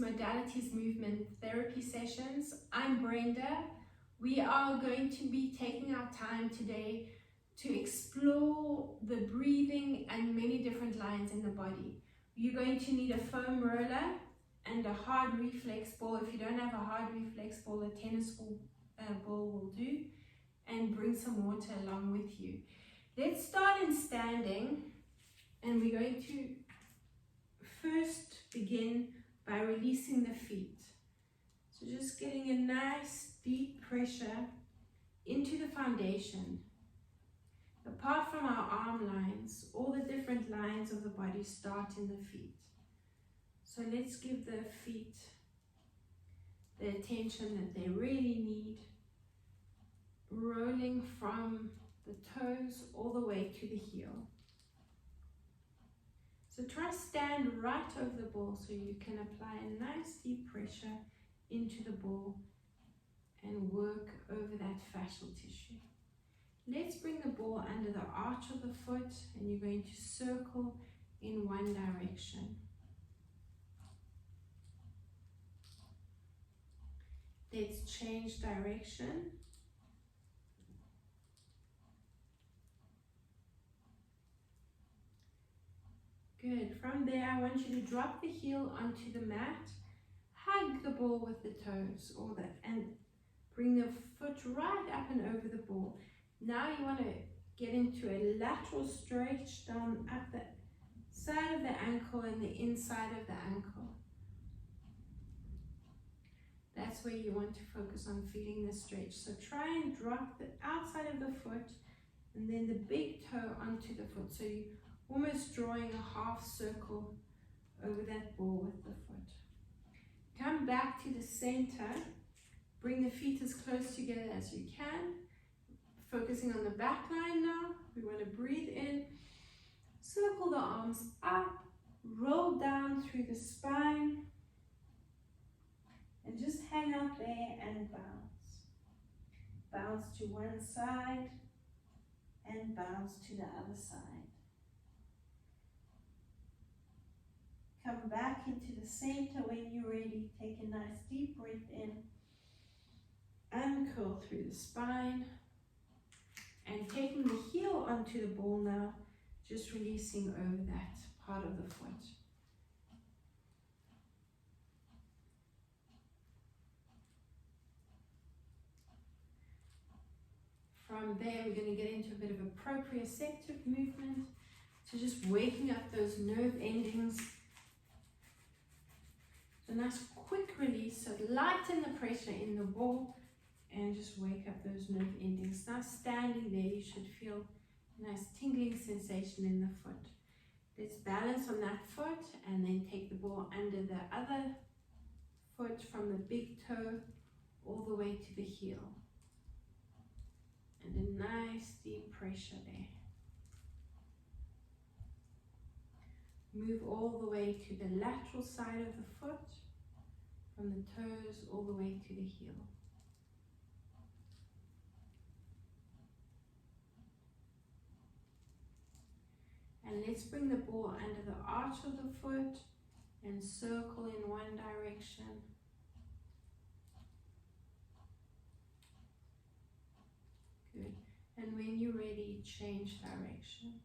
Modalities Movement Therapy Sessions. I'm Brenda. We are going to be taking our time today to explore the breathing and many different lines in the body. You're going to need a foam roller and a hard reflex ball. If you don't have a hard reflex ball, a tennis ball will do, and bring some water along with you. Let's start in standing, and we're going to first begin by releasing the feet. So just getting a nice deep pressure into the foundation. Apart from our arm lines, all the different lines of the body start in the feet. So let's give the feet the attention that they really need, rolling from the toes all the way to the heel. So try stand right over the ball so you can apply a nice deep pressure into the ball and work over that fascial tissue. Let's bring the ball under the arch of the foot, and you're going to circle in one direction. Let's change direction. Good. From there, I want you to drop the heel onto the mat, hug the ball with the toes, and bring the foot right up and over the ball. Now you want to get into a lateral stretch down up the side of the ankle and the inside of the ankle. That's where you want to focus on feeling the stretch. So try and drop the outside of the foot and then the big toe onto the foot. So you're almost drawing a half circle over that ball with the foot. Come back to the center. Bring the feet as close together as you can. Focusing on the back line now. We want to breathe in. Circle the arms up. Roll down through the spine. And just hang out there and bounce. Bounce to one side and bounce to the other side. Come back into the center when you're ready. Take a nice deep breath in. Uncurl through the spine. And taking the heel onto the ball now, just releasing over that part of the foot. From there, we're going to get into a bit of a proprioceptive movement. So just waking up those nerve endings. A nice quick release, so lighten the pressure in the ball and just wake up those nerve endings. Now standing there, you should feel a nice tingling sensation in the foot. Let's balance on that foot and then take the ball under the other foot from the big toe all the way to the heel. And a nice deep pressure there. Move all the way to the lateral side of the foot, from the toes all the way to the heel. And let's bring the ball under the arch of the foot and circle in one direction. Good. And when you're ready, change direction.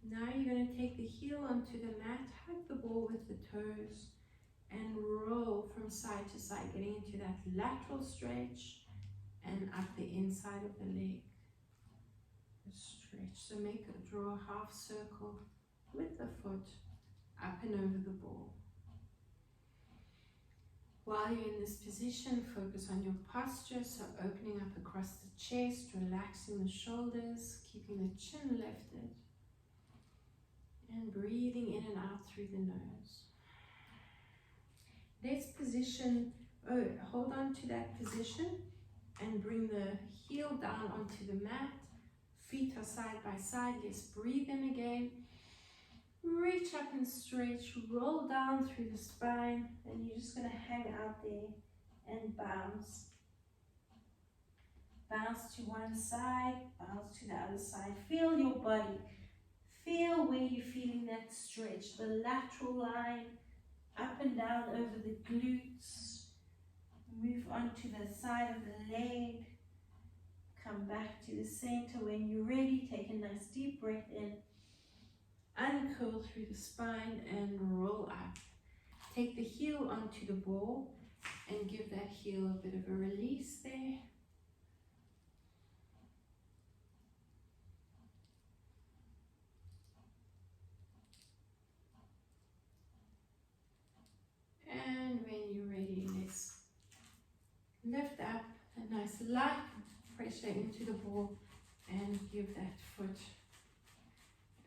Now you're going to take the heel onto the mat, hug the ball with the toes, and roll from side to side, getting into that lateral stretch and up the inside of the leg. Stretch. So draw a half circle with the foot up and over the ball. While you're in this position, focus on your posture, so opening up across the chest, relaxing the shoulders, keeping the chin lifted, and breathing in and out through the nose. Let's hold on to that position and bring the heel down onto the mat. Feet are side by side. Let's breathe in again. Reach up and stretch, roll down through the spine, and you're just going to hang out there and bounce. Bounce to one side, bounce to the other side. Feel your body. feel where you're feeling that stretch, the lateral line, up and down over the glutes. Move on to the side of the leg. Come back to the center. When you're ready, take a nice deep breath in. Uncurl through the spine and roll up. Take the heel onto the ball and give that heel a bit of a release there. And when you're ready, let's lift up a nice light pressure into the ball and give that foot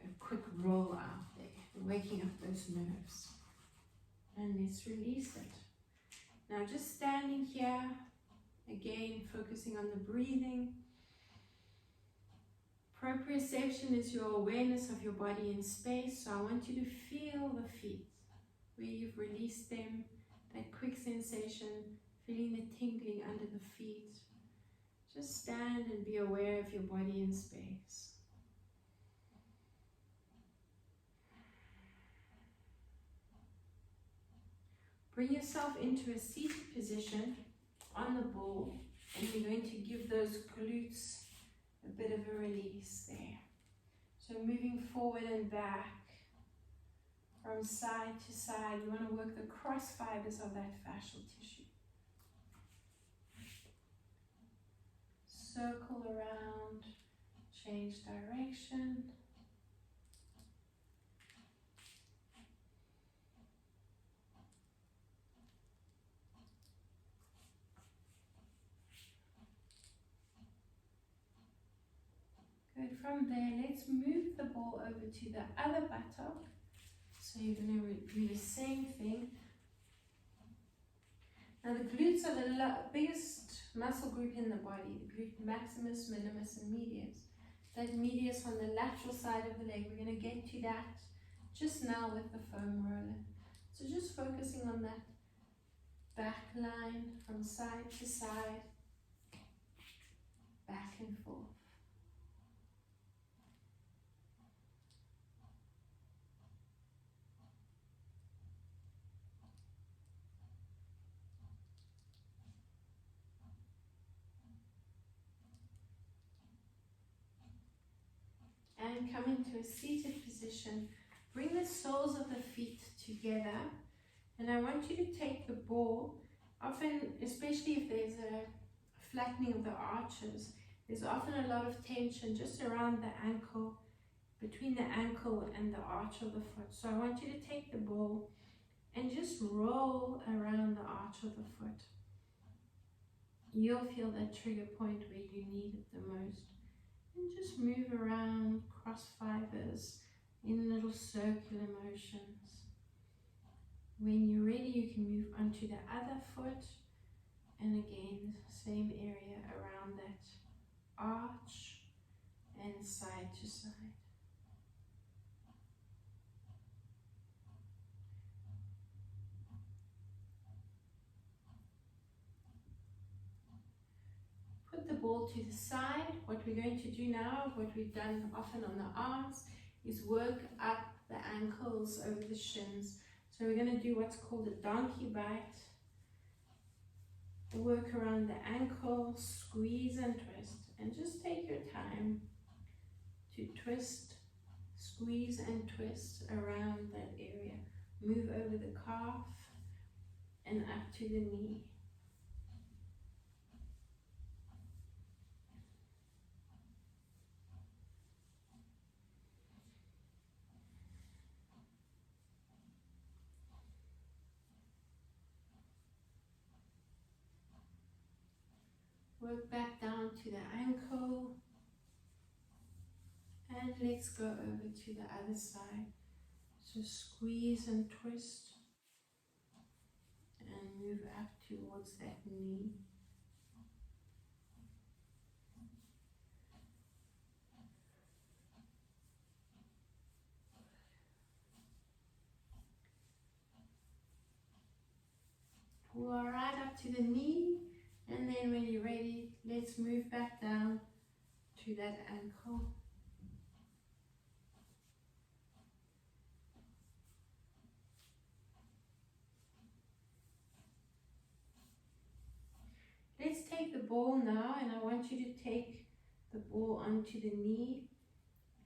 a quick roll out there, waking up those nerves. And let's release it. Now just standing here, again focusing on the breathing. Proprioception is your awareness of your body in space, so I want you to feel the feet, where you've released them, that quick sensation, feeling the tingling under the feet. Just stand and be aware of your body in space. Bring yourself into a seated position on the ball, and you're going to give those glutes a bit of a release there. So moving forward and back, from side to side, you want to work the cross fibers of that fascial tissue. Circle around, change direction. Good. From there, let's move the ball over to the other buttock. So you're going to do the same thing. Now the glutes are the biggest muscle group in the body, the glute maximus, minimus, and medius. That medius on the lateral side of the leg, we're going to get to that just now with the foam roller. So just focusing on that back line from side to side, back and forth. And come into a seated position. Bring the soles of the feet together. And I want you to take the ball, often, especially if there's a flattening of the arches, there's often a lot of tension just around the ankle, between the ankle and the arch of the foot. So I want you to take the ball and just roll around the arch of the foot. You'll feel that trigger point where you need it the most. And just move around, cross fibers in little circular motions. When you're ready, you can move onto the other foot, and again, same area around that arch and side to side. Put the ball to the side. What we're going to do now, what we've done often on the arms, is work up the ankles over the shins. So we're going to do what's called a donkey bite. Work around the ankle, squeeze and twist. And just take your time to twist, squeeze and twist around that area. Move over the calf and up to the knee. Work back down to the ankle, and let's go over to the other side. So squeeze and twist and move up towards that knee. Pull right up to the knee. And then when you're ready, let's move back down to that ankle. the ball now, and I want you to take the ball onto the knee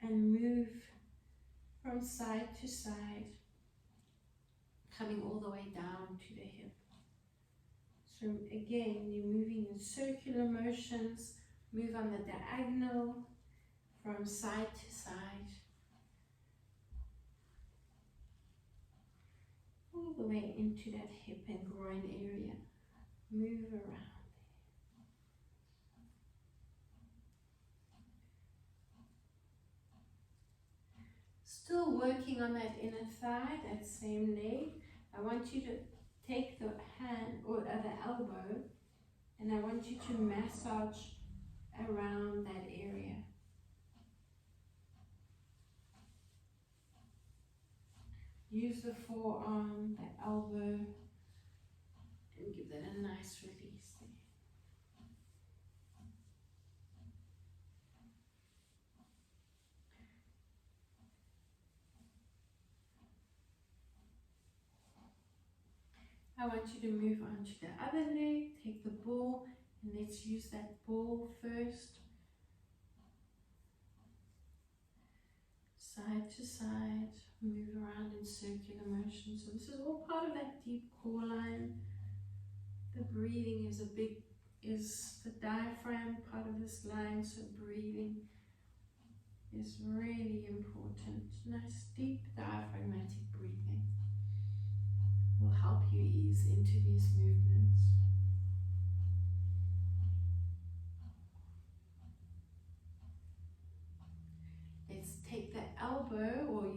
and move from side to side, coming all the way down to the hip. So again, you're moving in circular motions, move on the diagonal from side to side, all the way into that hip and groin area. Move around. Still working on that inner thigh, that same leg. I want you to take the hand or the elbow, and I want you to massage around that area. Use the forearm, the elbow, and give that a nice release there. I want you to move on to the other leg, take the ball, and let's use that ball first. Side to side, move around in circular motion. So this is all part of that deep core line. The breathing is the diaphragm part of this line, so breathing is really important. Nice deep diaphragmatic breathing will help you ease into these movements. Let's take the elbow, or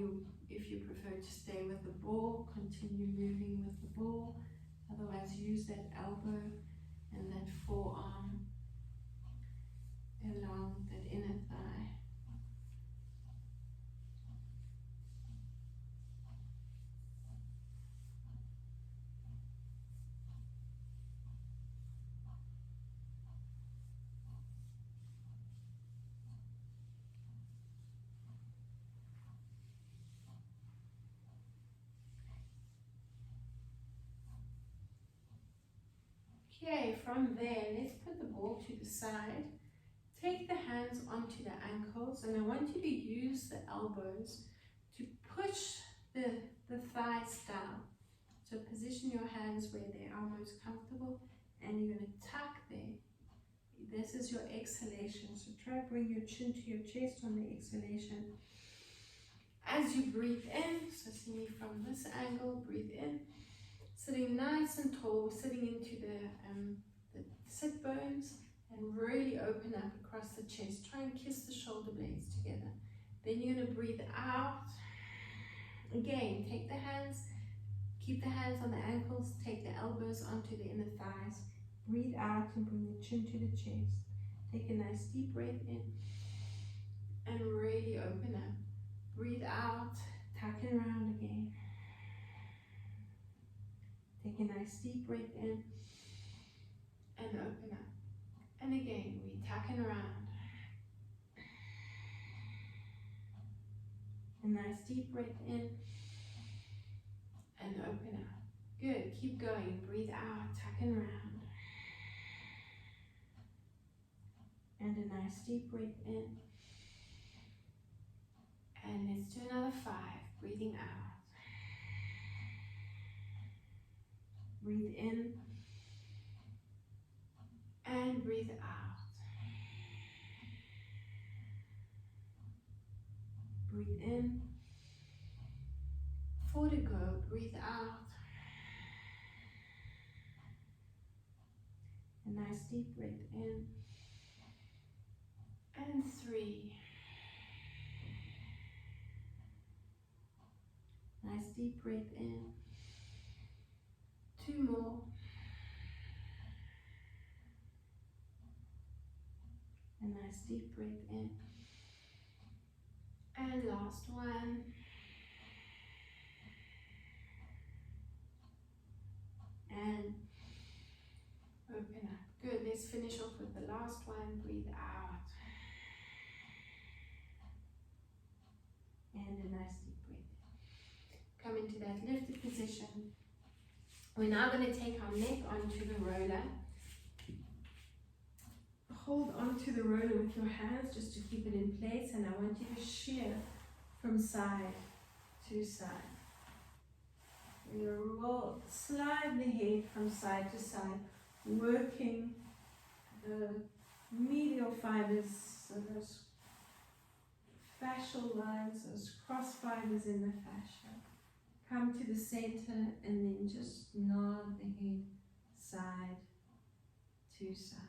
if you prefer to stay with the ball, continue moving with the ball. Otherwise, use that elbow and that forearm along that inner thigh. Okay, from there, let's put the ball to the side. Take the hands onto the ankles, and I want you to use the elbows to push the thighs down. So position your hands where they are most comfortable, and you're going to tuck there. This is your exhalation, so try to bring your chin to your chest on the exhalation. As you breathe in, so see me from this angle, breathe in. Sitting nice and tall, sitting into the sit bones, and really open up across the chest. Try and kiss the shoulder blades together. Then you're going to breathe out. Again, take the hands, keep the hands on the ankles, take the elbows onto the inner thighs. Breathe out and bring the chin to the chest. Take a nice deep breath in and really open up. Breathe out, tuck it around again. Take a nice deep breath in and open up. And again, we tucking around. A nice deep breath in and open up. Good, keep going. Breathe out, tucking around. And a nice deep breath in. And let's do another 5. Breathing out. Breathe in and breathe out. Breathe in. 4 to go. Breathe out. A nice deep breath in. And 3. Nice deep breath in. 2 more. A nice deep breath in. And last one. And open up. Good. Let's finish off with the last one. Breathe out. And a nice deep breath. Come into that lifted position. We're now going to take our neck onto the roller. hold onto the roller with your hands just to keep it in place, and I want you to shear from side to side. You're going to roll, slide the head from side to side, working the medial fibers, so those fascial lines, those cross fibers in the fascia. Come to the center and then just nod the head side to side.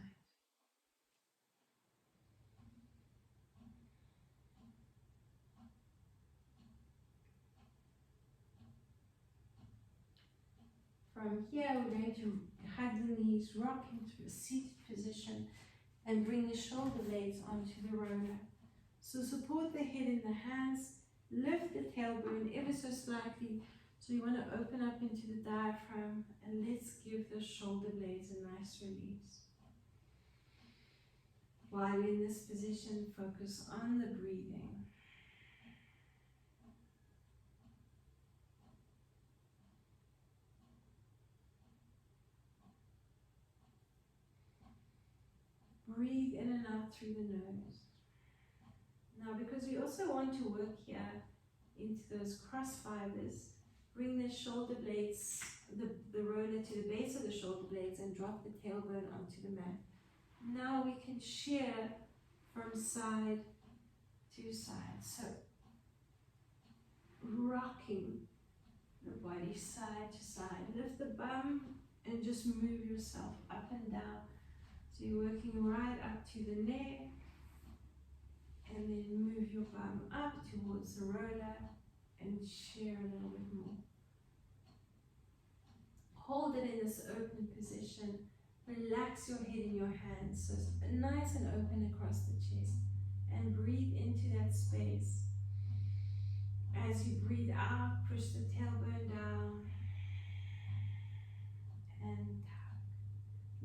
From here, we're going to hug the knees, rock into a seated position, and bring the shoulder blades onto the roller. So support the head in the hands, lift the tailbone ever so slightly. So you want to open up into the diaphragm, and let's give the shoulder blades a nice release. While you're in this position, focus on the breathing. Breathe in and out through the nose. Now, because we also want to work here into those cross fibers, bring the shoulder blades, the roller to the base of the shoulder blades and drop the tailbone onto the mat. Now we can shear from side to side. So, rocking the body side to side. Lift the bum and just move yourself up and down. So you're working right up to the neck, and then move your bum up towards the roller and shear a little bit more. Hold it in this open position. Relax your head in your hands, so it's nice and open across the chest, and breathe into that space. As you breathe out, push the tailbone down and tuck.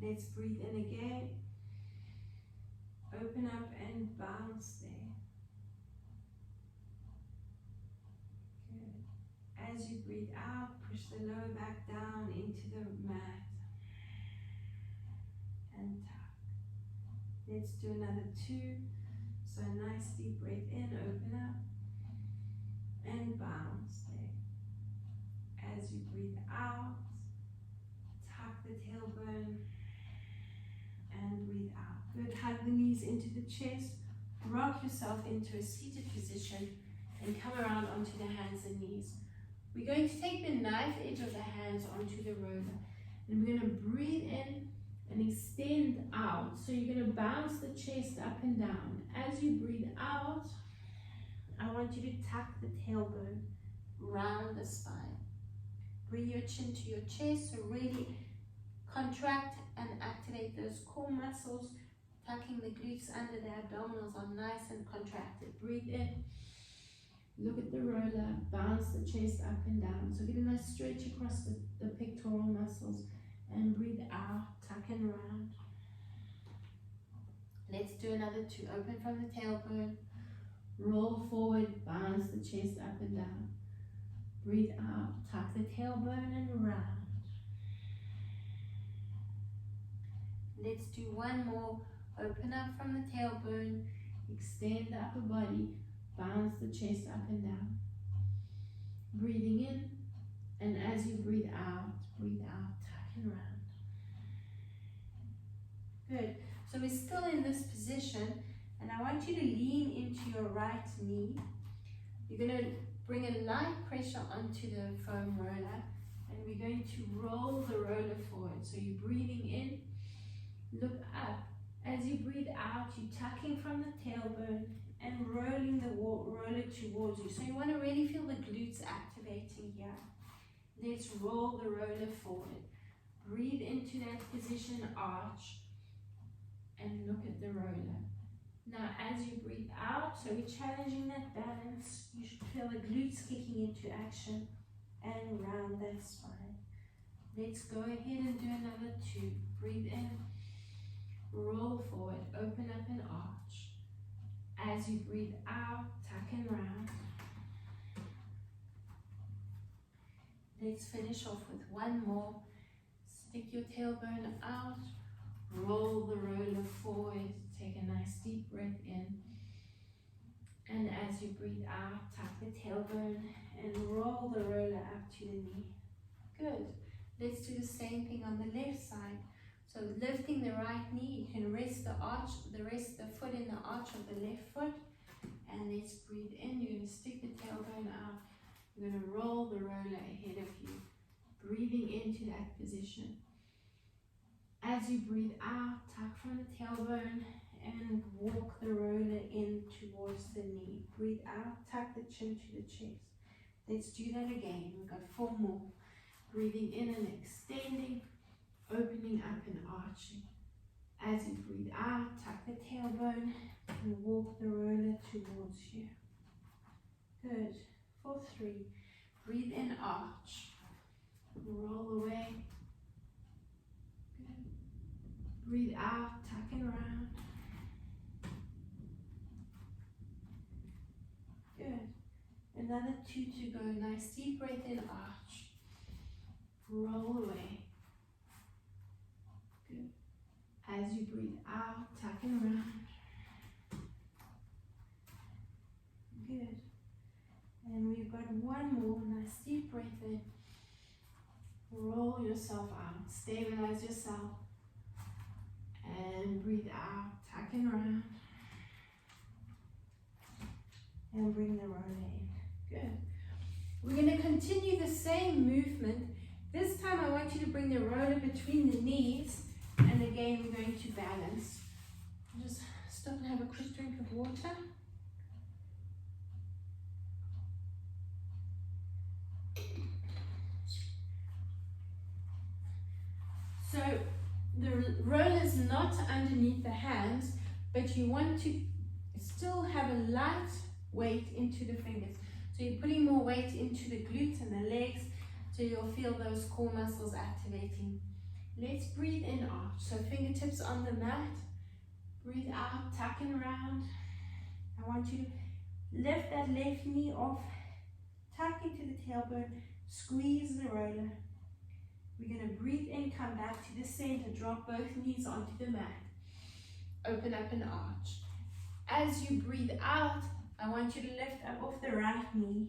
Let's breathe in again. Open up and bounce there. Good. As you breathe out, push the lower back down into the mat and tuck. Let's do another 2. So a nice deep breath in, open up and bounce there. As you breathe out, tuck the tailbone and breathe out. Good. Hug the knees into the chest. Rock yourself into a seated position and come around onto the hands and knees. We're going to take the knife edge of the hands onto the roller, and we're going to breathe in and extend out. So you're going to bounce the chest up and down. As you breathe out, I want you to tuck the tailbone round the spine. Bring your chin to your chest, so really contract and activate those core muscles. Tucking the glutes under the abdominals are nice and contracted. Breathe in. Look at the roller, bounce the chest up and down. So get a nice stretch across the pectoral muscles, and breathe out, tuck and round. Let's do another 2. Open from the tailbone, roll forward, bounce the chest up and down. Breathe out, tuck the tailbone and round. Let's do 1 more. Open up from the tailbone, extend the upper body, bounce the chest up and down. Breathing in, and as you breathe out, tuck and round. Good. So we're still in this position, and I want you to lean into your right knee. You're going to bring a light pressure onto the foam roller, and we're going to roll the roller forward. So you're breathing in, look up. As you breathe out, you're tucking from the tailbone and rolling the roller towards you. So you want to really feel the glutes activating here. Let's roll the roller forward. Breathe into that position, arch, and look at the roller. Now as you breathe out, so we're challenging that balance, you should feel the glutes kicking into action and round that spine. Let's go ahead and do another 2. Breathe in. Roll forward, open up and arch. As you breathe out, tuck and round. Let's finish off with 1 more. Stick your tailbone out, roll the roller forward, take a nice deep breath in. And as you breathe out, tuck the tailbone and roll the roller up to the knee. Good. Let's do the same thing on the left side. So lifting the right knee, you can rest the foot in the arch of the left foot. And let's breathe in. You're going to stick the tailbone out. You're going to roll the roller ahead of you. Breathing into that position. As you breathe out, tuck from the tailbone and walk the roller in towards the knee. Breathe out, tuck the chin to the chest. Let's do that again. We've got 4 more. Breathing in and extending, opening up and arching. As you breathe out, tuck the tailbone and walk the roller towards you. Good. For 3. Breathe in, arch. Roll away. Good. Breathe out, tuck and round. Good. Another 2 to go. Nice deep breath in, arch. Roll away. Good. As you breathe out, tuck and round. Good. And we've got 1 more. Nice deep breath in. Roll yourself out. Stabilize yourself. And breathe out, tuck and round. And bring the roller in. Good. We're going to continue the same movement. This time I want you to bring the roller between the knees. And again, we're going to balance. Just stop and have a quick drink of water. So the roller's not underneath the hands, but you want to still have a light weight into the fingers. So you're putting more weight into the glutes and the legs, so you'll feel those core muscles activating. Let's breathe in, arch. So fingertips on the mat. Breathe out, tuck and round. I want you to lift that left knee off, tuck into the tailbone, squeeze the roller. We're going to breathe in, come back to the center, drop both knees onto the mat. Open up and arch. As you breathe out, I want you to lift up off the right knee.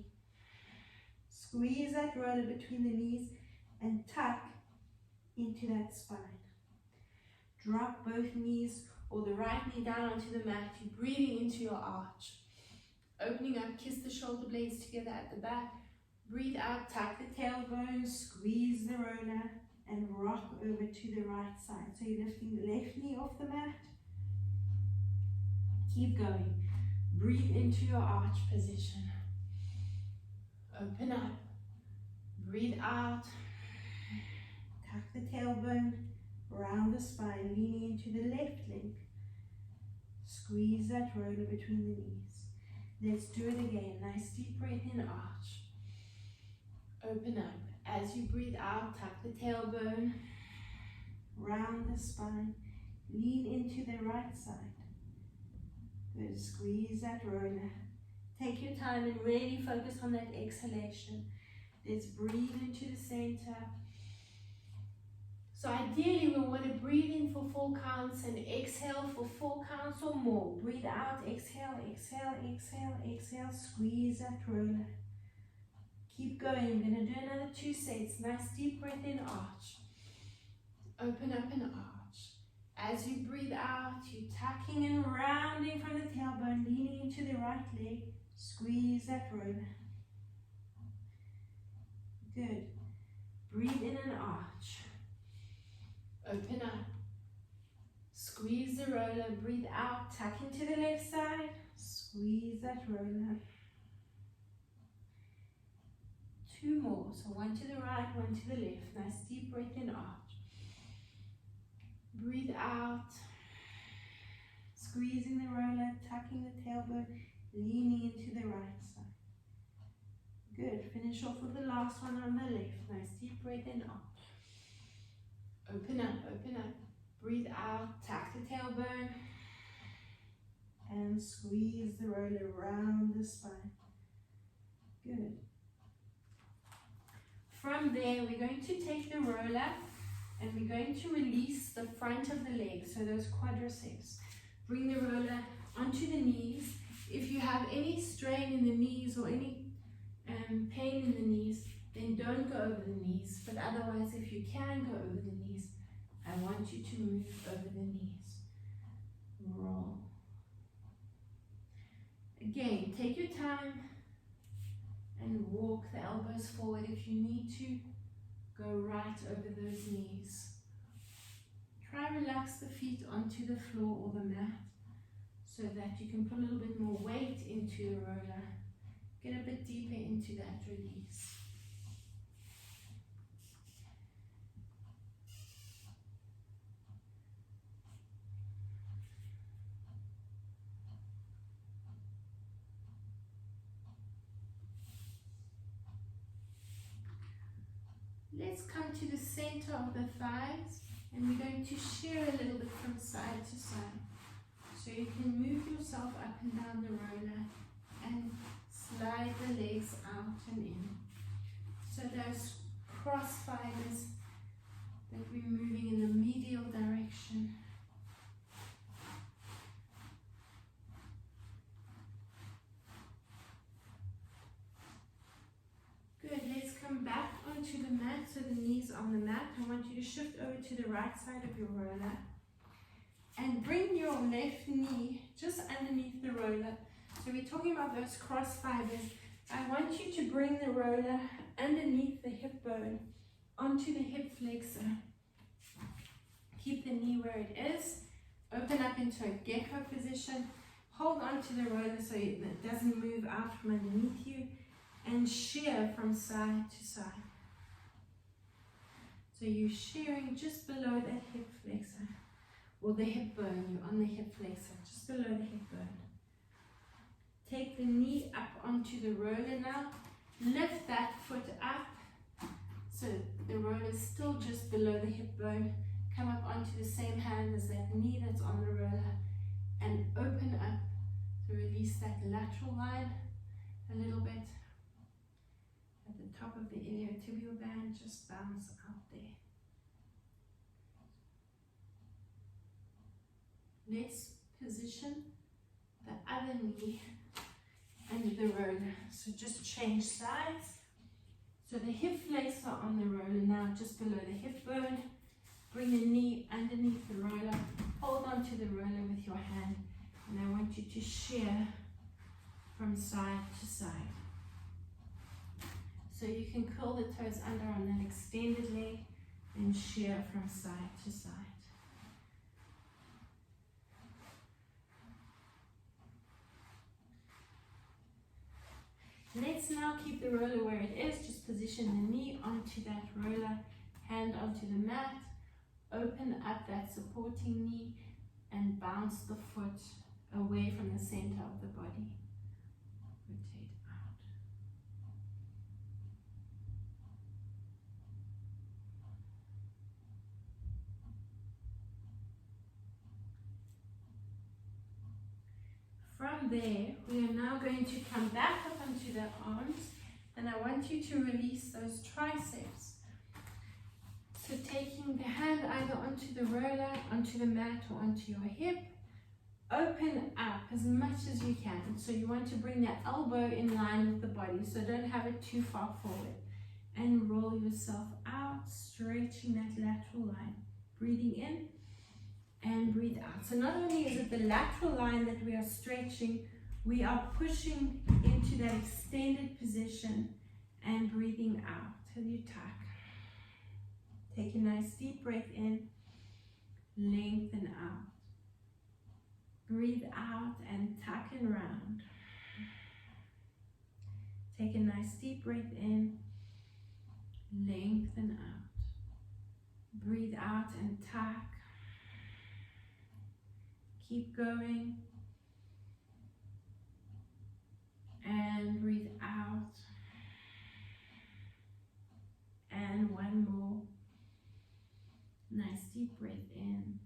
Squeeze that roller between the knees and tuck into that spine. Drop both knees or the right knee down onto the mat. You're breathing into your arch. Opening up, kiss the shoulder blades together at the back. Breathe out, tuck the tailbone, squeeze the roller, and rock over to the right side. So you're lifting the left knee off the mat. Keep going. Breathe into your arch position. Open up. Breathe out. Tuck the tailbone, round the spine, leaning into the left leg. Squeeze that roller between the knees. Let's do it again. Nice deep breath in, arch. Open up. As you breathe out, tuck the tailbone, round the spine, lean into the right side. Good. Squeeze that roller. Take your time and really focus on that exhalation. Let's breathe into the center. So ideally we want to breathe in for 4 counts and exhale for 4 counts or more. Breathe out, exhale, exhale, exhale, exhale. Squeeze that roller. Keep going. We're going to do another 2 sets. Nice deep breath in, arch. Open up and arch. As you breathe out, you're tucking and rounding from the tailbone, leaning into the right leg. Squeeze that roller. Good. Breathe in and arch. Open up. Squeeze the roller. Breathe out. Tuck into the left side. Squeeze that roller. 2 more. So 1 to the right, 1 to the left. Nice deep breath in, arch. Breathe out. Squeezing the roller, tucking the tailbone, leaning into the right side. Good. Finish off with the last one on the left. Nice deep breath in, arch. Open up, open up. Breathe out, tuck the tailbone, and squeeze the roller around the spine. Good. From there, we're going to take the roller and we're going to release the front of the leg, so those quadriceps. Bring the roller onto the knees. If you have any strain in the knees or any pain in the knees, then don't go over the knees. But otherwise, if you can go over the knees, I want you to move over the knees. Roll. Again, take your time and walk the elbows forward. If you need to, go right over those knees. Try and relax the feet onto the floor or the mat so that you can put a little bit more weight into the roller. Get a bit deeper into that release. Let's come to the center of the thighs, and we're going to shear a little bit from side to side. So you can move yourself up and down the roller and slide the legs out and in. So those cross fibers that we're moving in the medial direction. Good, let's come back onto the mat, so the knees on the mat. I want you to shift over to the right side of your roller and bring your left knee just underneath the roller. So we're talking about those cross fibers. I want you to bring the roller underneath the hip bone onto the hip flexor. Keep the knee where it is. Open up into a gecko position. Hold onto the roller so it doesn't move out from underneath you. And shear from side to side. So you're shearing just below that hip flexor, or the hip bone. You're on the hip flexor, just below the hip bone. Take the knee up onto the roller now. Lift that foot up, so the roller is still just below the hip bone. Come up onto the same hand as that knee that's on the roller, and open up to release that lateral line a little bit. At the top of the iliotibial band, just bounce out there. Let's position the other knee under the roller. So just change sides. So the hip flexor on the roller now, just below the hip bone. Bring the knee underneath the roller. Hold onto the roller with your hand. And I want you to shear from side to side. So you can curl the toes under on an extended leg and shear from side to side. Let's now keep the roller where it is. Just position the knee onto that roller, hand onto the mat. Open up that supporting knee and bounce the foot away from the center of the body. Rotate out. From there, we are now going to come back up onto the arms, and I want you to release those triceps. So taking the hand either onto the roller, onto the mat, or onto your hip, open up as much as you can. So you want to bring the elbow in line with the body, so don't have it too far forward. And roll yourself out, stretching that lateral line. Breathing in and breathe out. So not only is it the lateral line that we are stretching, we are pushing into that extended position and breathing out till you tuck. Take a nice deep breath in, lengthen out. Breathe out and tuck and round. Take a nice deep breath in, lengthen out. Breathe out and tuck. Keep going. And breathe out. And one more. Nice deep breath in.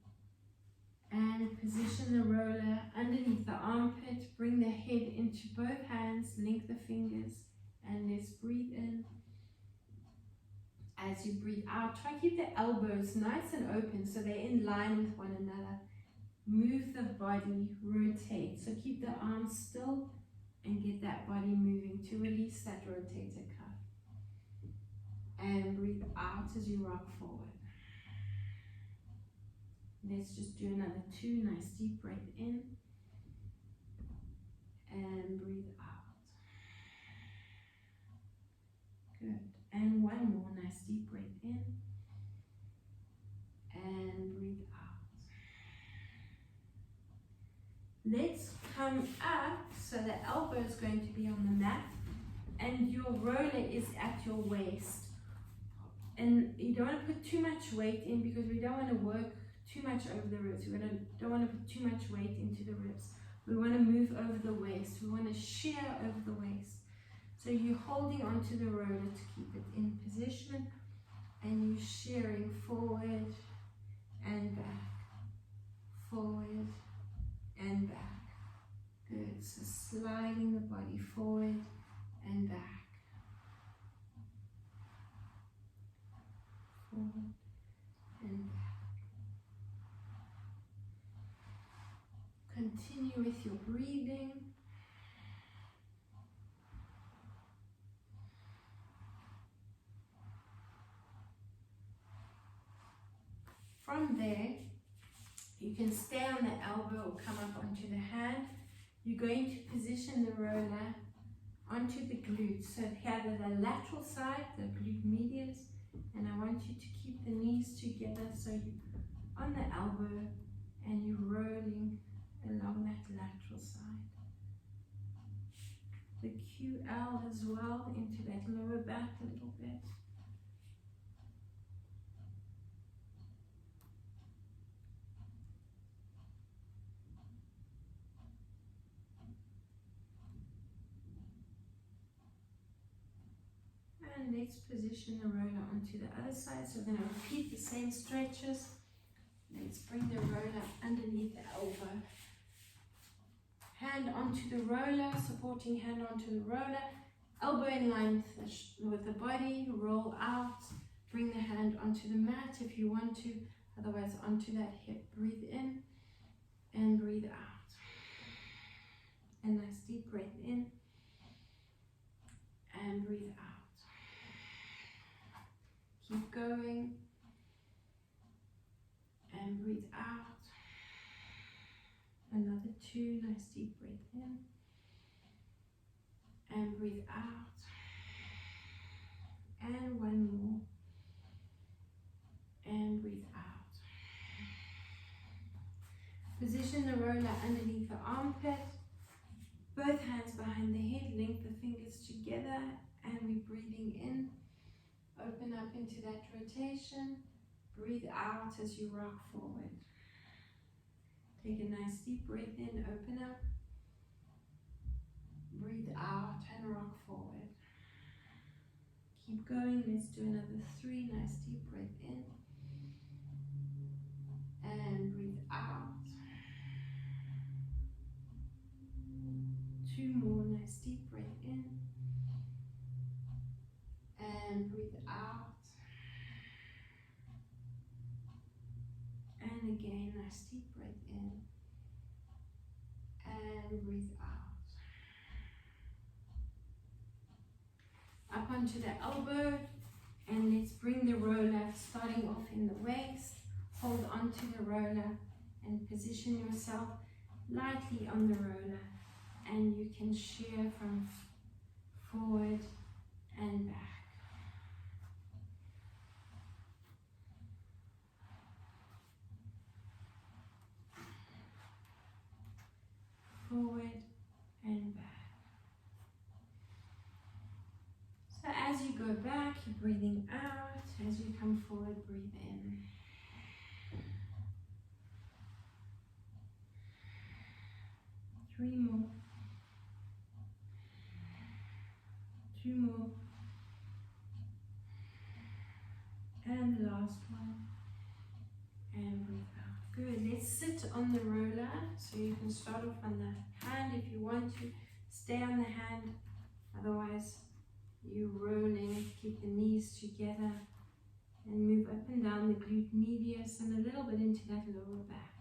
And position the roller underneath the armpit. Bring the head into both hands. Link the fingers. And let's breathe in. As you breathe out, try to keep the elbows nice and open so they're in line with one another. move the body, rotate. So keep the arms still and get that body moving to release that rotator cuff. And breathe out as you rock forward. Let's just do another 2. Nice deep breath in. And breathe out. Good. And one more. Nice deep breath in. And breathe out. Let's come up, so the elbow is going to be on the mat and your roller is at your waist. And you don't want to put too much weight in because we don't want to work too much over the ribs. We don't want to put too much weight into the ribs. We want to move over the waist. We want to shear over the waist. So you're holding onto the roller to keep it in position and you're shearing forward and back, forward and back. Good. So sliding the body forward and back, forward and back. Continue with your breathing. From there, you can stay on the elbow or come up onto the hand. You're going to position the roller onto the glutes. So here the lateral side, the glute medius, and I want you to keep the knees together so you're on the elbow and you're rolling along that lateral side. The QL as well into that lower back a little bit. And let's position the roller onto the other side. So we're going to repeat the same stretches. Let's bring the roller underneath the elbow. Hand onto the roller, supporting hand onto the roller. Elbow in line with the body, roll out. Bring the hand onto the mat if you want to, otherwise onto that hip. Breathe in and breathe out. A nice deep breath in and breathe out. Keep going and breathe out. Another 2, nice deep breath in and breathe out. And one more and breathe out. Position the roller underneath the armpit. Both hands behind the head, link the fingers together and we're breathing in. Open up into that rotation. Breathe out as you rock forward. Take a nice deep breath in, open up. Breathe out and rock forward. Keep going. Let's do another 3. Nice deep breath in. And breathe out. 2 more. Nice deep breath in. And breathe out. And again, nice deep breath in. And breathe out. Up onto the elbow. And let's bring the roller starting off in the waist. Hold onto the roller and position yourself lightly on the roller. And you can shear from forward and back. Forward and back. So as you go back, you're breathing out. As you come forward, breathe in. Three more. 2 more. And the last one. And breathe out. Good. Let's sit on the roller. So you can start off on the hand if you want to. Stay on the hand. Otherwise, you're rolling. Keep the knees together. And move up and down the glute medius and a little bit into that lower back.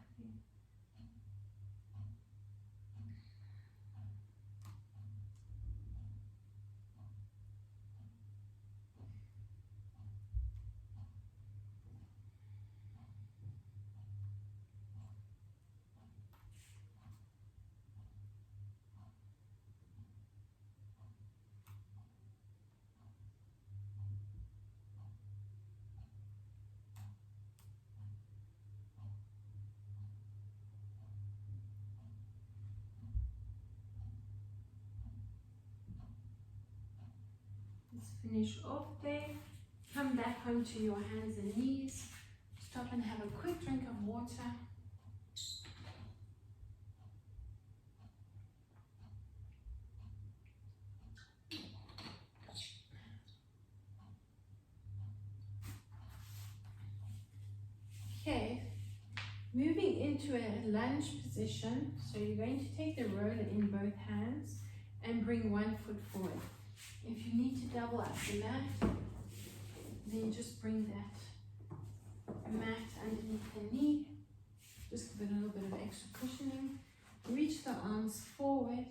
Let's finish off there. Come back onto your hands and knees. Stop and have a quick drink of water. Okay, moving into a lunge position. So you're going to take the roller in both hands and bring one foot forward. If you need to double up the mat, then just bring that mat underneath the knee. Just give it a little bit of extra cushioning. Reach the arms forward,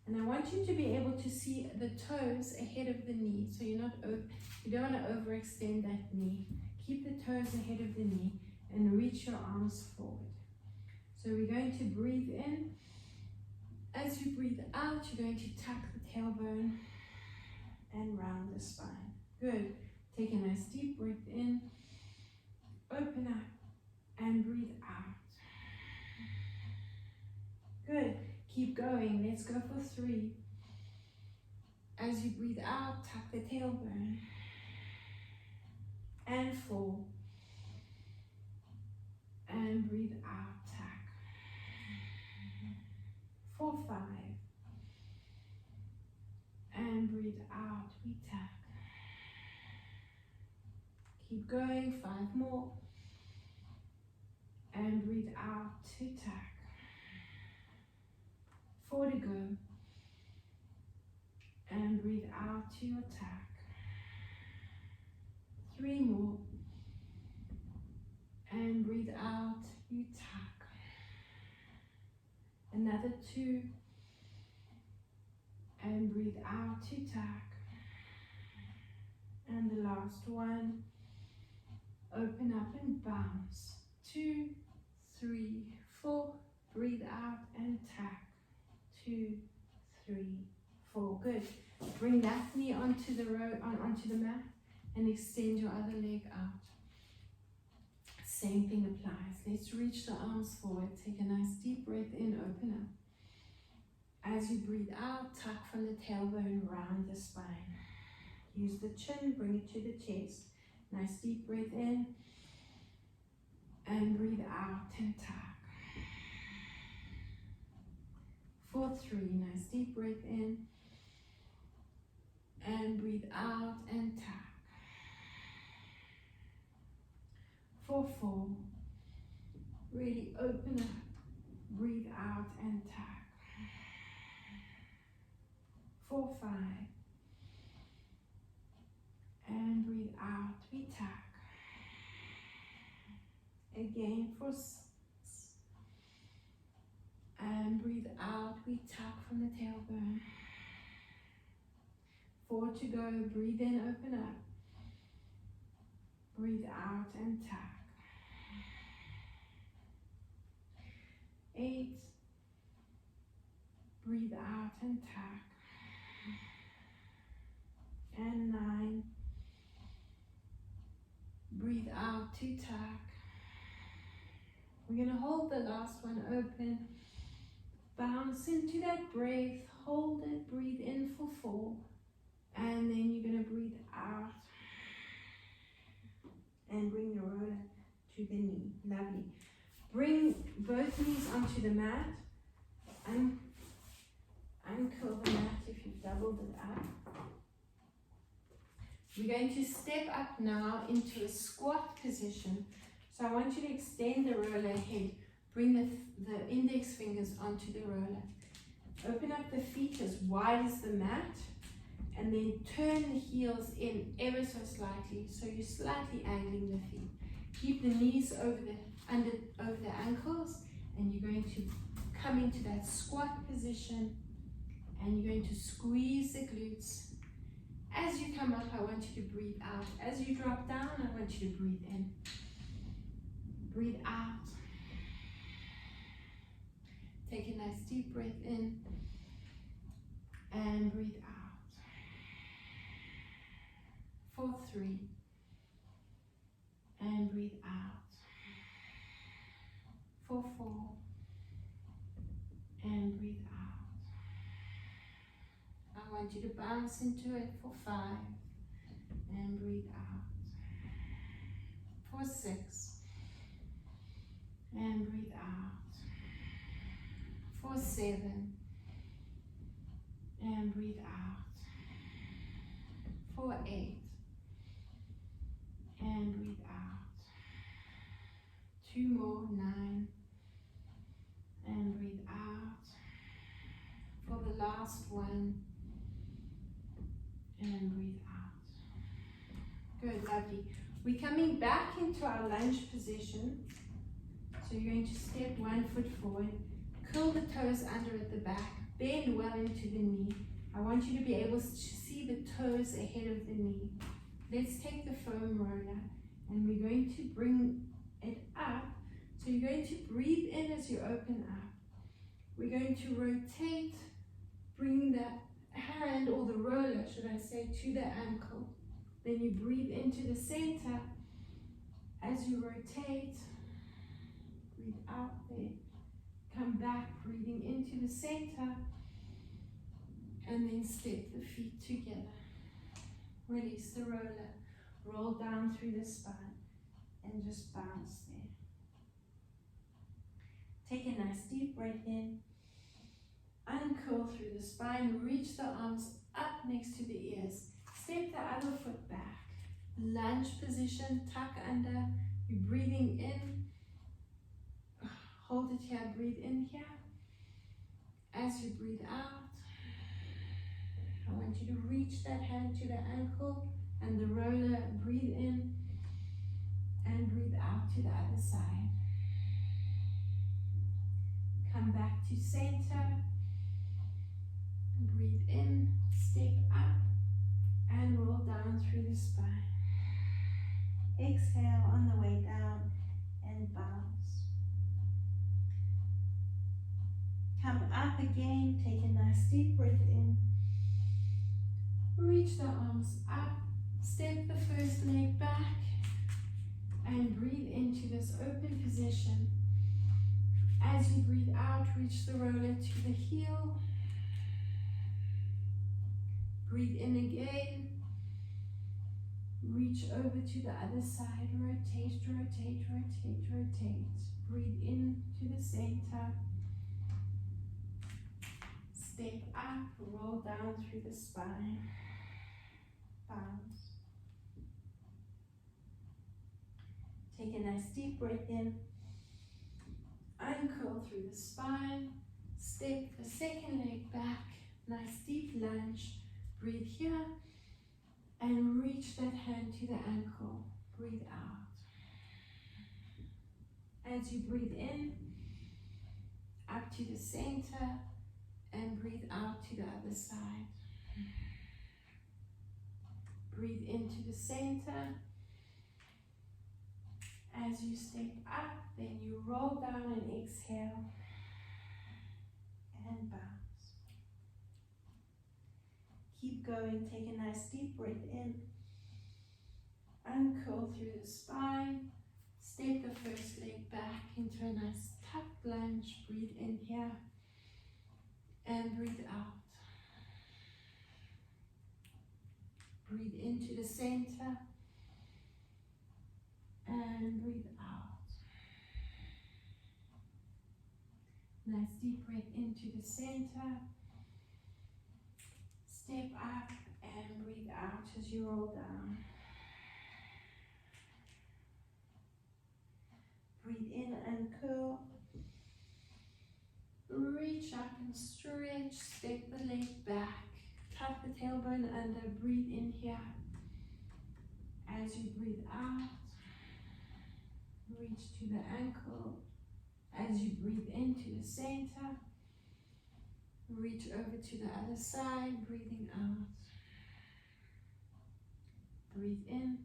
and I want you to be able to see the toes ahead of the knee. So you don't want to overextend that knee. Keep the toes ahead of the knee and reach your arms forward. So we're going to breathe in. As you breathe out, you're going to tuck the tailbone and round the spine. Good. Take a nice deep breath in. Open up and breathe out. Good. Keep going. Let's go for 3. As you breathe out, tuck the tailbone. And 4. And breathe out, tuck. 4, 5. And breathe out, we tuck. Keep going, 5 more. And breathe out, to tuck. 4 to go. And breathe out to your tuck. 3 more. And breathe out, you tuck. Another 2. And breathe out to tuck. And the last one. Open up and bounce. 2, 3, 4. Breathe out and tuck. 2, 3, 4. Good. Bring that knee onto the onto the mat and extend your other leg out. Same thing applies. Let's reach the arms forward. Take a nice deep breath in, open up. As you breathe out, tuck from the tailbone, round the spine. Use the chin, bring it to the chest. Nice deep breath in. And breathe out and tuck. 4, 3, nice deep breath in. And breathe out and tuck. 4, 4. Really open up. Breathe out and tuck. 4, 5. And breathe out, we tuck. Again for 6. And breathe out, we tuck from the tailbone. 4 to go, breathe in, open up. Breathe out and tuck. 8. Breathe out and tuck. And 9. Breathe out to tuck. We're going to hold the last one open. Bounce into that breath. Hold it. Breathe in for 4. And then you're going to breathe out. And bring the roller to the knee. Lovely. Bring both knees onto the mat. Uncurl the mat if you've doubled it up. We're going to step up now into a squat position. So I want you to extend the roller ahead. Bring the index fingers onto the roller. Open up the feet as wide as the mat. And then turn the heels in ever so slightly. So you're slightly angling the feet. Keep the knees over the ankles. And you're going to come into that squat position. And you're going to squeeze the glutes. As you come up, I want you to breathe out. As you drop down, I want you to breathe in. Breathe out. Take a nice deep breath in. And breathe out. 4, 3. And breathe out. 4, 4. And breathe out. I want you to bounce into it for 5. and breathe out. For 6 and breathe out. For 7 and breathe out. For 8 and breathe out. 2 more, 9 and breathe out. For the last one and breathe out. Good, lovely. We're coming back into our lunge position. So you're going to step 1 foot forward, curl the toes under at the back, bend well into the knee. I want you to be able to see the toes ahead of the knee. Let's take the foam roller and we're going to bring it up. So you're going to breathe in as you open up. We're going to rotate, bring the hand or the roller, should I say, to the ankle. Then you breathe into the center as you rotate. Breathe out there. Come back, breathing into the center. And then step the feet together. Release the roller. Roll down through the spine. And just bounce there. Take a nice deep breath in. Uncurl through the spine. Reach the arms up next to the ears. Step the other foot back. Lunge position. Tuck under. You're breathing in. Hold it here. Breathe in here. As you breathe out, I want you to reach that hand to the ankle and the roller. Breathe in and breathe out to the other side. Come back to center. Breathe in, step up, and roll down through the spine. Exhale on the way down and bounce. Come up again, take a nice deep breath in. Reach the arms up, step the first leg back, and breathe into this open position. As you breathe out, reach the roller to the heel. Breathe in again. Reach over to the other side. Rotate, rotate, rotate, rotate. Breathe in to the center. Step up, roll down through the spine. Bounce. Take a nice deep breath in. Uncurl through the spine. Step the second leg back. Nice deep lunge. Breathe here. And reach that hand to the ankle. Breathe out. As you breathe in, up to the center. And breathe out to the other side. Breathe into the center. As you step up, then you roll down and exhale. And bounce. Keep going. Take a nice deep breath in. Uncurl through the spine. Step the first leg back into a nice tucked lunge. Breathe in here. And breathe out. Breathe into the center. And breathe out. Nice deep breath into the center. Step up and breathe out as you roll down. Breathe in and curl. Reach up and stretch. Step the leg back. Tuck the tailbone under. Breathe in here. As you breathe out, reach to the ankle. As you breathe into the center, reach over to the other side, breathing out. Breathe in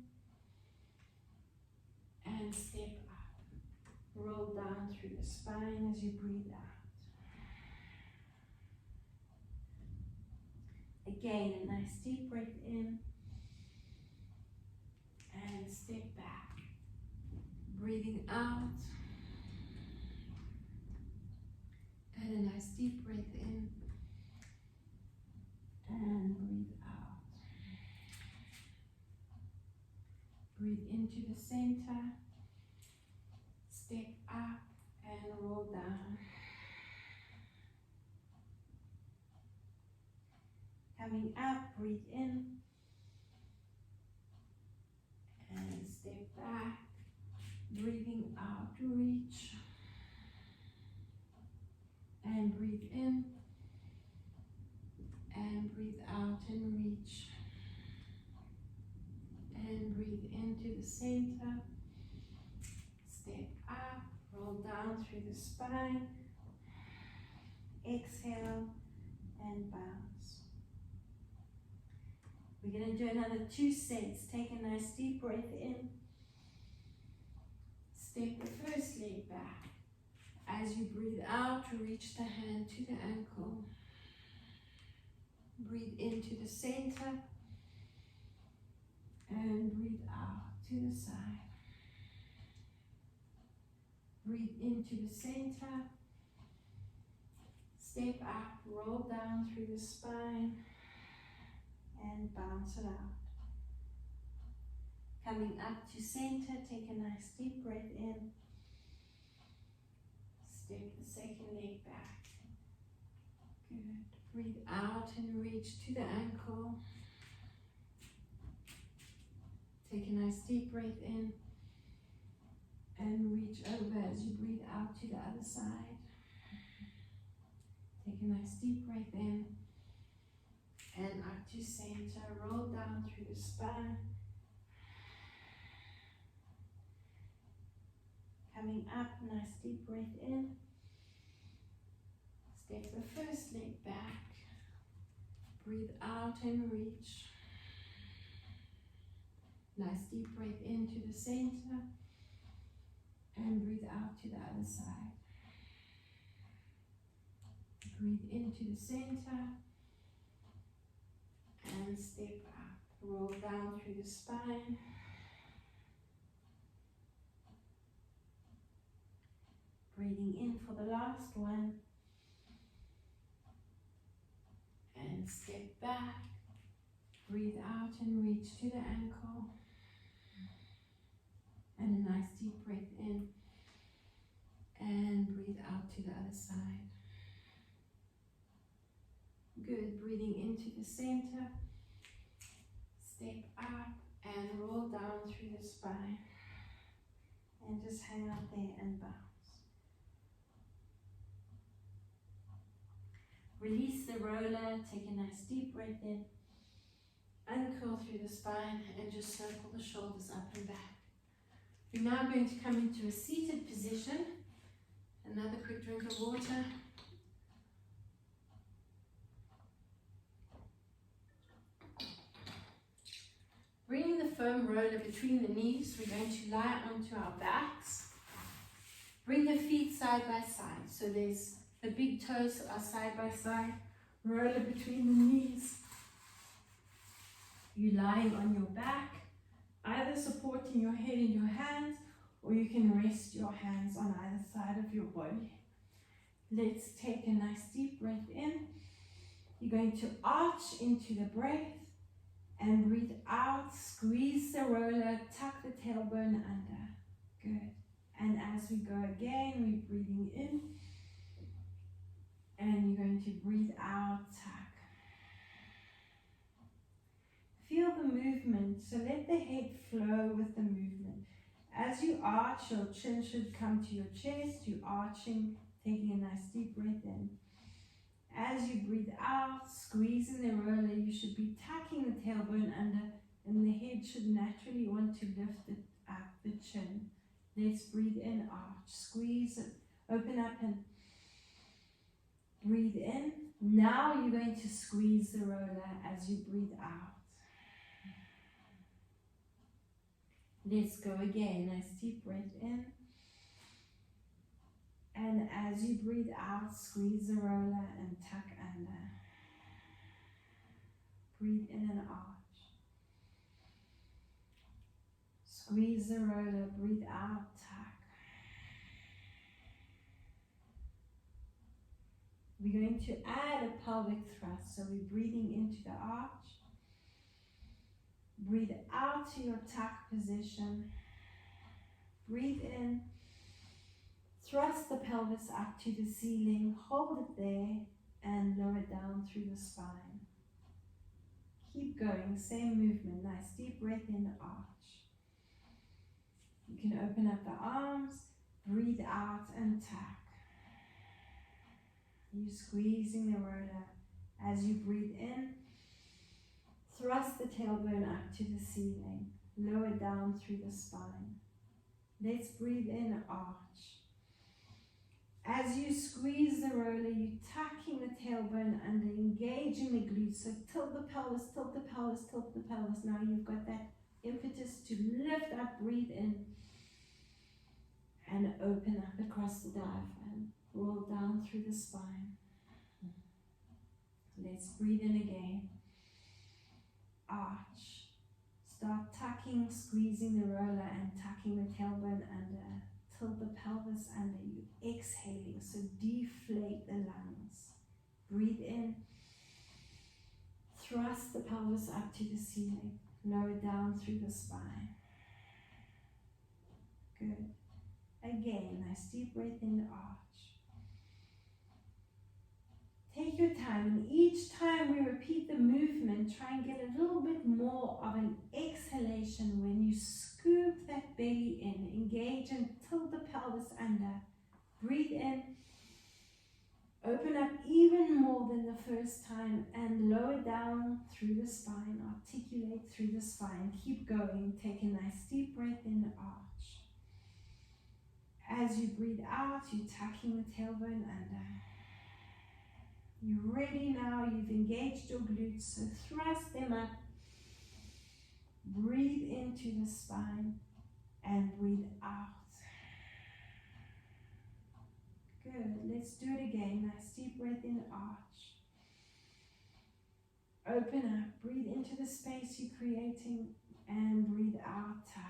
and step up. Roll down through the spine as you breathe out. Again, a nice deep breath in and step back. Breathing out. And a nice deep breath in and breathe out. into the center, step up and roll down. Coming up, breathe in and step back, breathing out, reach and breathe in and breathe out and reach and breathe into the center, step up, roll down through the spine, exhale and bounce. We're going to do another 2 sets. Take a nice deep breath in, step the first leg back. As you breathe out, reach the hand to the ankle. Breathe into the center and breathe out to the side. Breathe into the center, step up, roll down through the spine and bounce it out. Coming up to center, take a nice deep breath in. Step the second leg back. Good. Breathe out and reach to the ankle. Take a nice deep breath in and reach over as you breathe out to the other side. Take a nice deep breath in and up to center. Roll down through the spine. Coming up, nice deep breath in. Step the first leg back. Breathe out and reach. Nice deep breath into the center. And breathe out to the other side. Breathe into the center. And step up. Roll down through the spine. Breathing in for the last one. And step back. Breathe out and reach to the ankle. And a nice deep breath in. And breathe out to the other side. Good. Breathing into the center. Step up and roll down through the spine. And just hang out there and bounce. Release the roller, take a nice deep breath in, uncurl through the spine and just circle the shoulders up and back. We're now going to come into a seated position. Another quick drink of water. Bringing the foam roller between the knees, we're going to lie onto our backs. Bring the feet side by side. So there's the big toes are side by side, roller between the knees. You're lying on your back, either supporting your head in your hands, or you can rest your hands on either side of your body. Let's take a nice deep breath in. You're going to arch into the breath and breathe out. Squeeze the roller, tuck the tailbone under. Good. And as we go again, we're breathing in. And you're going to breathe out, tuck. Feel the movement, so let the head flow with the movement. As you arch, your chin should come to your chest. You're arching, taking a nice deep breath in. As you breathe out, squeezing the roller, you should be tucking the tailbone under, and the head should naturally want to lift it up, the chin. Let's breathe in, arch, squeeze it, open up and breathe in. Now you're going to squeeze the roller as you breathe out. Let's go again. Nice deep breath in. And as you breathe out, squeeze the roller and tuck under. Breathe in and arch. Squeeze the roller, breathe out, tuck. We're going to add a pelvic thrust, so we're breathing into the arch Breathe out to your tuck position. Breathe in. Thrust the pelvis up to the ceiling. Hold it there and lower down through the spine. Keep going. Same movement. Nice deep breath in, arch. You can open up the arms. Breathe out and tuck. You're squeezing the roller. As you breathe in, thrust the tailbone up to the ceiling. Lower down through the spine. Let's breathe in, arch. As you squeeze the roller, you're tucking the tailbone under, engaging the glutes. So tilt the pelvis, tilt the pelvis, tilt the pelvis. Now you've got that impetus to lift up, breathe in, and open up across the diaphragm. Roll down through the spine. Let's breathe in again. Arch. Start tucking, squeezing the roller and tucking the tailbone under. Tilt the pelvis under. You exhaling, so deflate the lungs. Breathe in. Thrust the pelvis up to the ceiling. Lower down through the spine. Good. Again, nice deep breath in, arch. Take your time, and each time we repeat the movement, try and get a little bit more of an exhalation when you scoop that belly in. Engage and tilt the pelvis under. Breathe in. Open up even more than the first time and lower down through the spine. Articulate through the spine. Keep going. Take a nice deep breath in, arch. As you breathe out, you're tucking the tailbone under. You're ready now, you've engaged your glutes, so thrust them up. Breathe into the spine and breathe out. Good, let's do it again. Nice deep breath in, arch. Open up, breathe into the space you're creating and breathe out, tuck.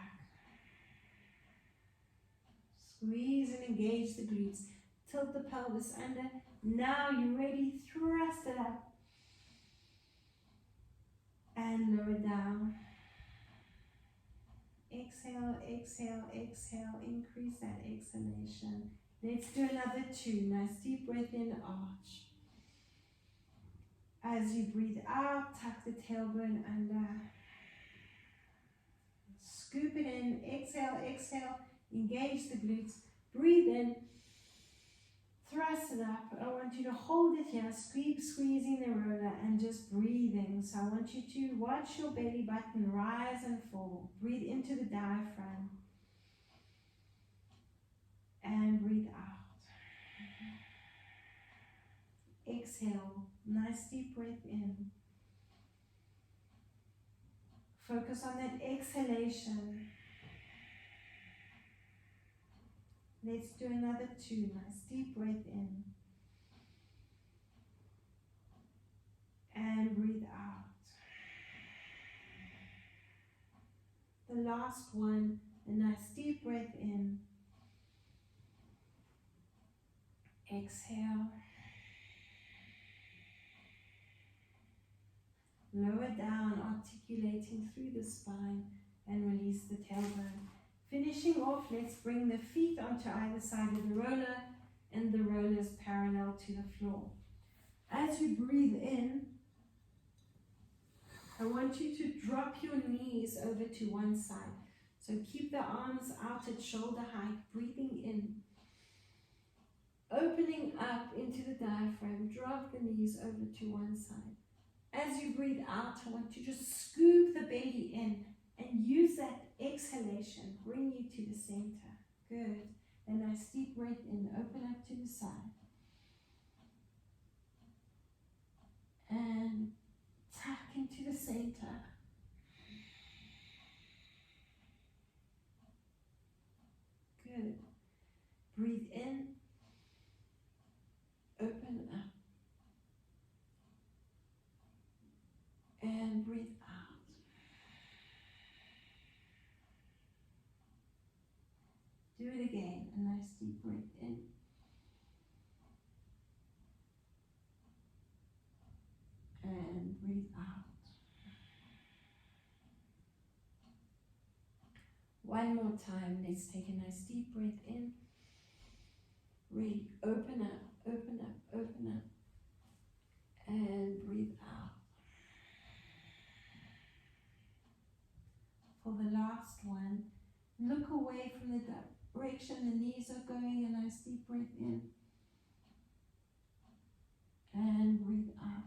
Squeeze and engage the glutes. Tilt the pelvis under. Now you're ready, thrust it up and lower down. Exhale, exhale, exhale. Increase that exhalation. Let's do another two. Nice deep breath in, arch. As you breathe out, tuck the tailbone under. Scoop it in. Exhale, exhale. Engage the glutes. Breathe in. Thrust it up. I want you to hold it here, squeezing the roller and just breathing. So I want you to watch your belly button rise and fall. Breathe into the diaphragm and breathe out. Exhale. Nice deep breath in. Focus on that exhalation. Let's do another two. Nice deep breath in. And breathe out. The last one, a nice deep breath in. Exhale. Lower down, articulating through the spine and release the tailbone. Finishing off, let's bring the feet onto either side of the roller and the roller is parallel to the floor. As you breathe in, I want you to drop your knees over to one side. So keep the arms out at shoulder height, breathing in. Opening up into the diaphragm, drop the knees over to one side. As you breathe out, I want you to scoop the belly in and use that exhalation, bring you to the center. Good. A nice deep breath in, open up to the side. And tuck into the center. Good. Breathe in, open up. And breathe out. Do it again, a nice deep breath in. And breathe out. one more time. Let's take a nice deep breath in. Really open up, open up, open up. And breathe out. For the last one, look away from the direction the knees are going. A nice deep breath in. And breathe out.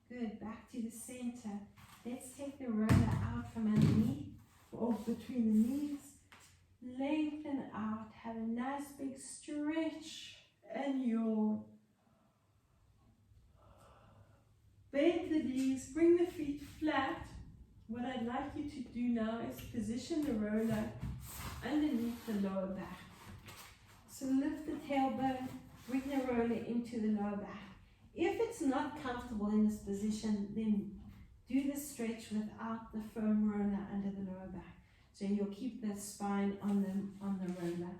Good, back to the center. Let's take the roller out from underneath or between the knees. Lengthen out, have a nice big stretch and yawn. Bend the knees, bring the feet flat. What I'd like you to do now is position the roller underneath the lower back. So lift the tailbone, bring the roller into the lower back. If it's not comfortable in this position, then do the stretch without the firm roller under the lower back. So you'll keep the spine on the roller.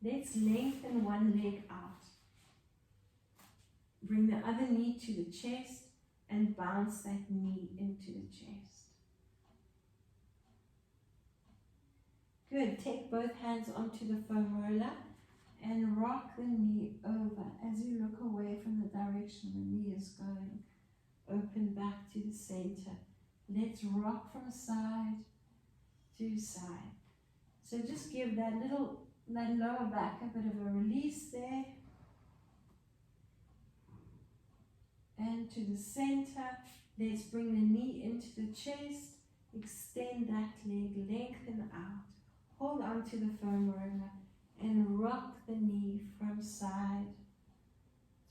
Let's lengthen one leg out. Bring the other knee to the chest and bounce that knee into the chest. Good. Take both hands onto the foam roller and rock the knee over as you look away from the direction the knee is going. Open back to the center. Let's rock from side to side. So just give that lower back a bit of a release there. And to the center, let's bring the knee into the chest. Extend that leg, lengthen out. Hold on to the foam roller and rock the knee from side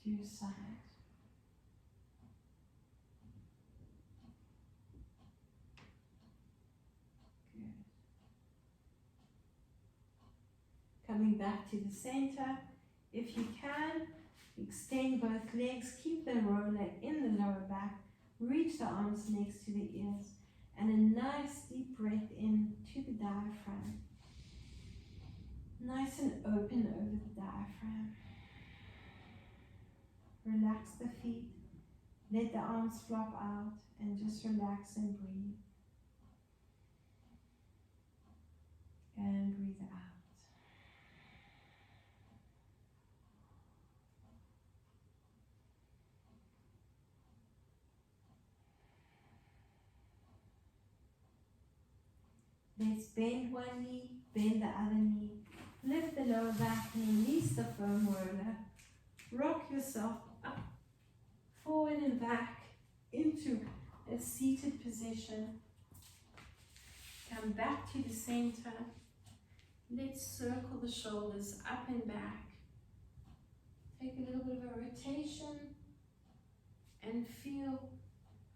to side. Good. Coming back to the center, if you can, extend both legs, keep the roller in the lower back, reach the arms next to the ears, and a nice deep breath in to the diaphragm. Nice and open over the diaphragm. Relax the feet, let the arms flop out, and just relax and breathe. And breathe out. Let's bend one knee, bend the other knee. Lift the lower back and release the foam roller. Rock yourself up, forward and back into a seated position. Come back to the center. Let's circle the shoulders up and back. Take a little bit of a rotation and feel,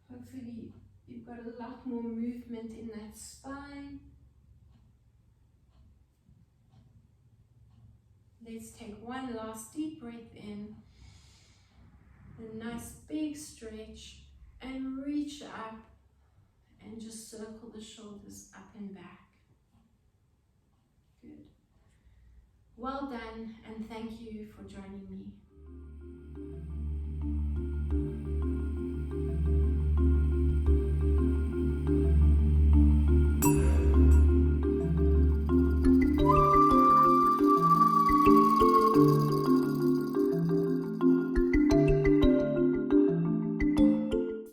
hopefully, you've got a lot more movement in that spine. Let's take one last deep breath in. A nice big stretch and reach up and just circle the shoulders up and back. Good. Well done, and thank you for joining me.